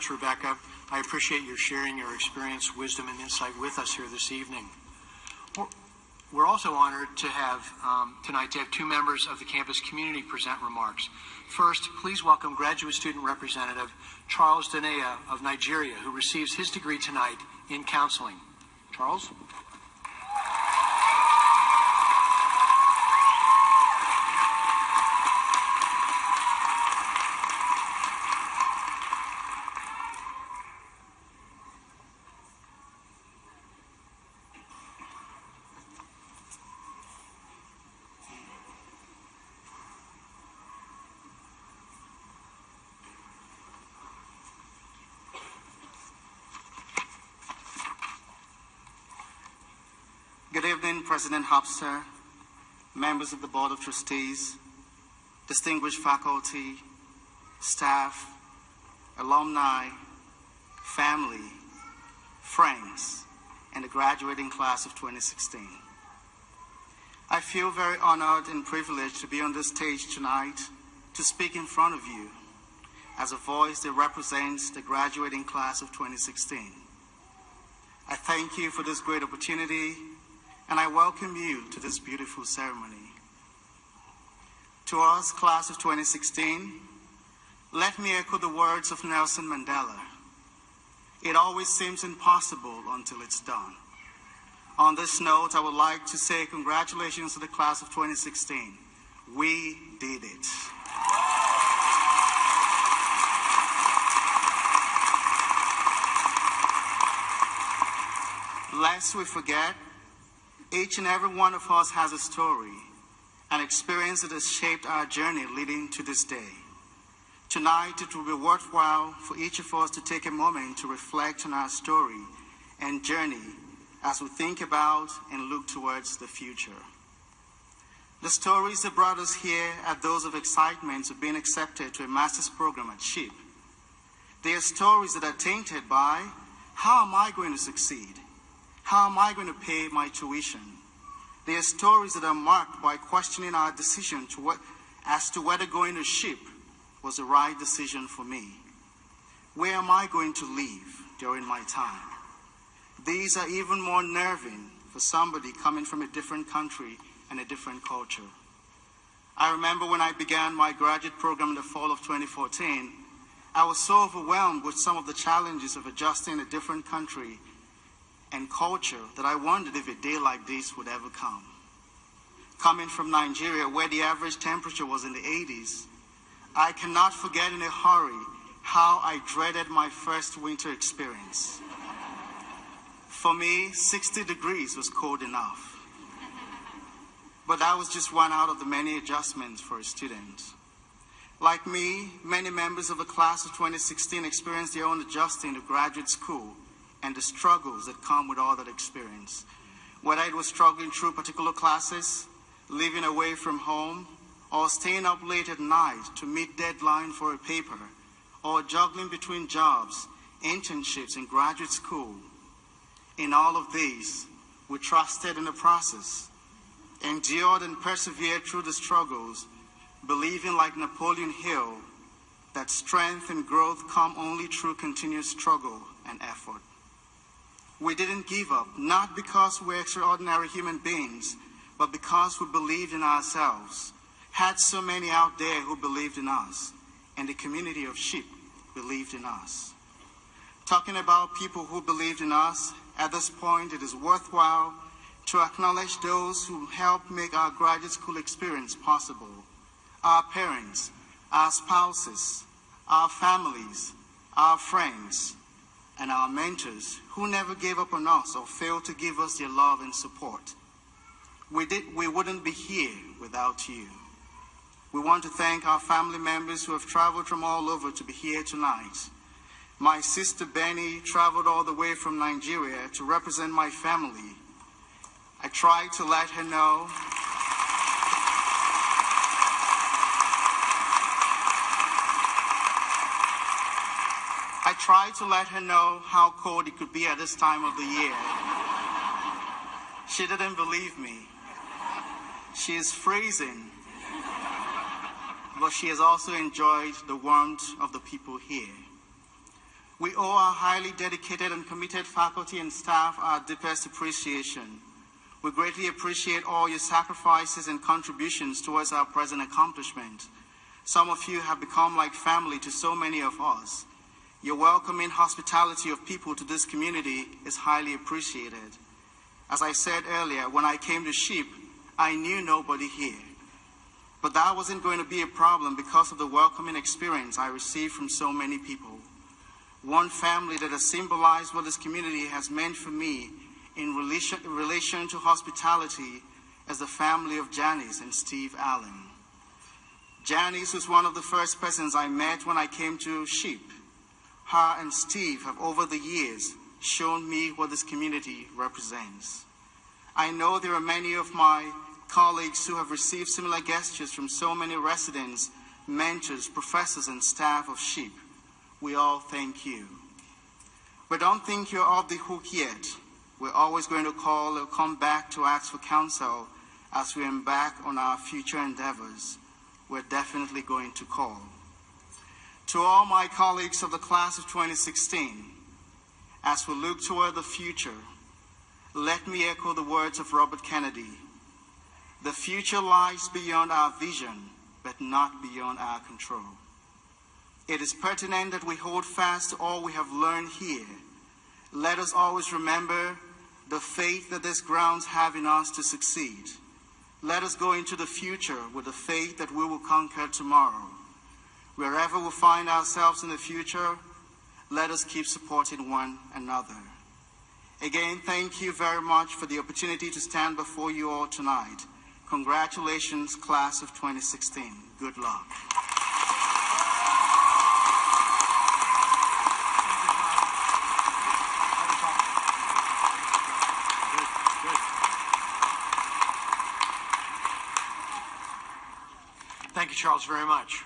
much, Rebecca. I appreciate your sharing your experience, wisdom, and insight with us here this evening. We're also honored to have tonight to have two members of the campus community present remarks. First, please welcome graduate student representative Charles Dania of Nigeria, who receives his degree tonight in counseling. Charles? Good evening, President Hofstadter, members of the Board of Trustees, distinguished faculty, staff, alumni, family, friends, and the graduating class of 2016. I feel very honored and privileged to be on this stage tonight to speak in front of you as a voice that represents the graduating class of 2016. I thank you for this great opportunity, and I welcome you to this beautiful ceremony. To us, class of 2016, let me echo the words of Nelson Mandela. It always seems impossible until it's done. On this note, I would like to say congratulations to the class of 2016. We did it. Lest we forget, each and every one of us has a story, an experience that has shaped our journey leading to this day. Tonight, it will be worthwhile for each of us to take a moment to reflect on our story and journey as we think about and look towards the future. The stories that brought us here are those of excitement of being accepted to a master's program at SHIP. They are stories that are tainted by, how am I going to succeed? How am I going to pay my tuition? They are stories that are marked by questioning our decision as to whether going to SHIP was the right decision for me. Where am I going to live during my time? These are even more nerving for somebody coming from a different country and a different culture. I remember when I began my graduate program in the fall of 2014, I was so overwhelmed with some of the challenges of adjusting a different country and culture that I wondered if a day like this would ever come. Coming from Nigeria, where the average temperature was in the 80s, I cannot forget in a hurry how I dreaded my first winter experience. For me, 60 degrees was cold enough. But that was just one out of the many adjustments for a student. Like me, many members of the class of 2016 experienced their own adjusting to graduate school and the struggles that come with all that experience. Whether it was struggling through particular classes, living away from home, or staying up late at night to meet deadline for a paper, or juggling between jobs, internships, and graduate school. In all of these, we trusted in the process, endured and persevered through the struggles, believing like Napoleon Hill that strength and growth come only through continuous struggle and effort. We didn't give up, not because we're extraordinary human beings, but because we believed in ourselves, had so many out there who believed in us, and the community of SHIP believed in us. Talking about people who believed in us, at this point it is worthwhile to acknowledge those who helped make our graduate school experience possible. Our parents, our spouses, our families, our friends, and our mentors who never gave up on us or failed to give us their love and support. We wouldn't be here without you. We want to thank our family members who have traveled from all over to be here tonight. My sister Benny traveled all the way from Nigeria to represent my family. I tried to let her know how cold it could be at this time of the year. She didn't believe me. She is freezing, but she has also enjoyed the warmth of the people here. We owe our highly dedicated and committed faculty and staff our deepest appreciation. We greatly appreciate all your sacrifices and contributions towards our present accomplishment. Some of you have become like family to so many of us. Your welcoming hospitality of people to this community is highly appreciated. As I said earlier, when I came to SHIP, I knew nobody here. But that wasn't going to be a problem because of the welcoming experience I received from so many people. One family that has symbolized what this community has meant for me in relation to hospitality is the family of Janice and Steve Allen. Janice was one of the first persons I met when I came to SHIP. Her and Steve have over the years shown me what this community represents. I know there are many of my colleagues who have received similar gestures from so many residents, mentors, professors, and staff of SHIP. We all thank you. But don't think you're off the hook yet. We're always going to call or come back to ask for counsel as we embark on our future endeavors. We're definitely going to call. To all my colleagues of the class of 2016, as we look toward the future, let me echo the words of Robert Kennedy. The future lies beyond our vision, but not beyond our control. It is pertinent that we hold fast to all we have learned here. Let us always remember the faith that these grounds have in us to succeed. Let us go into the future with the faith that we will conquer tomorrow. Wherever we find ourselves in the future, let us keep supporting one another. Again, thank you very much for the opportunity to stand before you all tonight. Congratulations, class of 2016. Good luck. Thank you, Charles, very much.